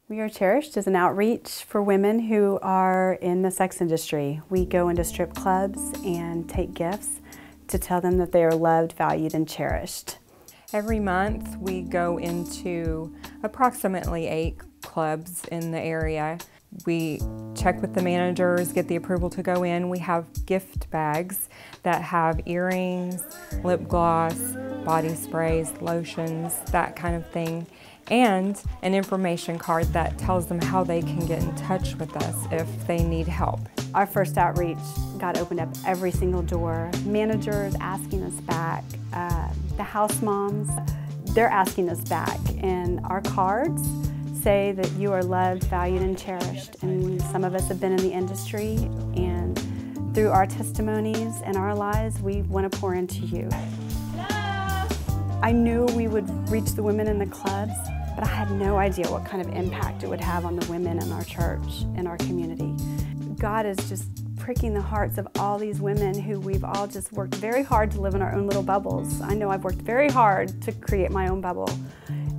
We Are Cherished is an outreach for women who are in the sex industry. We go into strip clubs and take gifts to tell them that they are loved, valued, and cherished. Every month we go into approximately 8 clubs in the area. We check with the managers, get the approval to go in. We have gift bags that have earrings, lip gloss, body sprays, lotions, that kind of thing, and an information card that tells them how they can get in touch with us if they need help. Our first outreach, God opened up every single door. Managers asking us back, the house moms, they're asking us back, and our cards say that you are loved, valued, and cherished. And some of us have been in the industry, and through our testimonies and our lives, we want to pour into you. I knew we would reach the women in the clubs, but I had no idea what kind of impact it would have on the women in our church, in our community. God is just pricking the hearts of all these women who we've all just worked very hard to live in our own little bubbles. I know I've worked very hard to create my own bubble,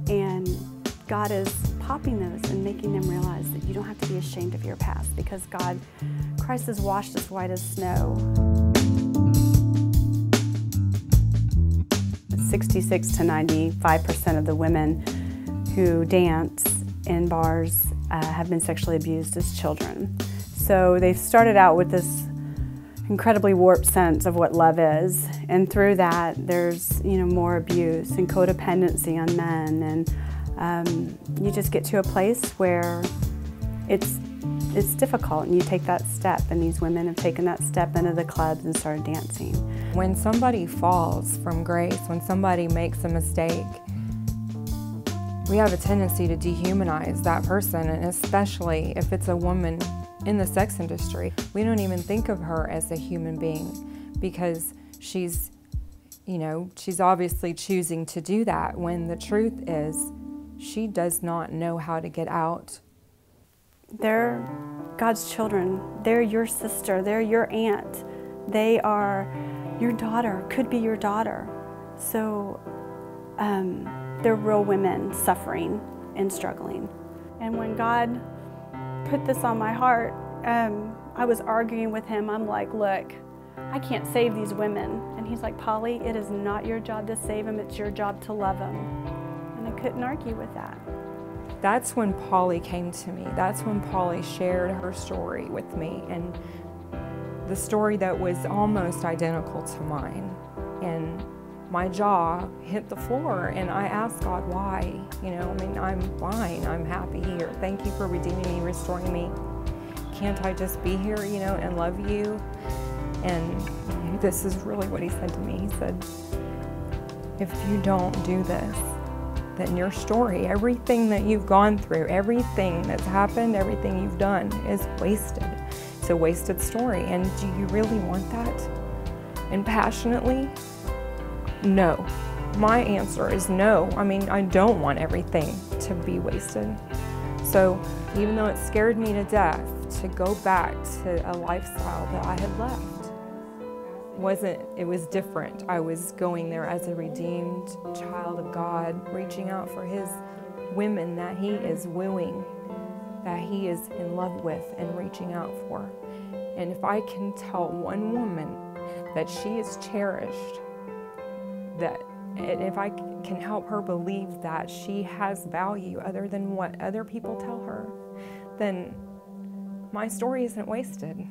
and God is popping those and making them realize that you don't have to be ashamed of your past, because Christ has washed us white as snow. 66 to 95% of the women who dance in bars have been sexually abused as children. So they've started out with this incredibly warped sense of what love is, and through that there's more abuse and codependency on men, and you just get to a place where it's difficult, and you take that step, and these women have taken that step into the clubs and started dancing. When somebody falls from grace, when somebody makes a mistake, we have a tendency to dehumanize that person, and especially if it's a woman in the sex industry. We don't even think of her as a human being, because she's obviously choosing to do that, when the truth is she does not know how to get out. They're God's children. They're your sister. They're your aunt. They are your daughter, could be your daughter. So they're real women suffering and struggling. And when God put this on my heart, I was arguing with him. I'm like, look, I can't save these women. And he's like, Polly, it is not your job to save them, it's your job to love them. And I couldn't argue with that. That's when Polly came to me. That's when Polly shared her story with me, and the story that was almost identical to mine. And my jaw hit the floor, and I asked God why. I'm fine, I'm happy here. Thank you for redeeming me, restoring me. Can't I just be here, and love you? And this is really what he said to me. He said, if you don't do this, then your story, everything that you've gone through, everything that's happened, everything you've done is wasted. It's a wasted story. And do you really want that? And passionately, no. My answer is no. I don't want everything to be wasted. So even though it scared me to death to go back to a lifestyle that I had left, it was different. I was going there as a redeemed child of God, reaching out for his women that he is wooing, that he is in love with and reaching out for. And if I can tell one woman that she is cherished, and if I can help her believe that she has value other than what other people tell her, then my story isn't wasted.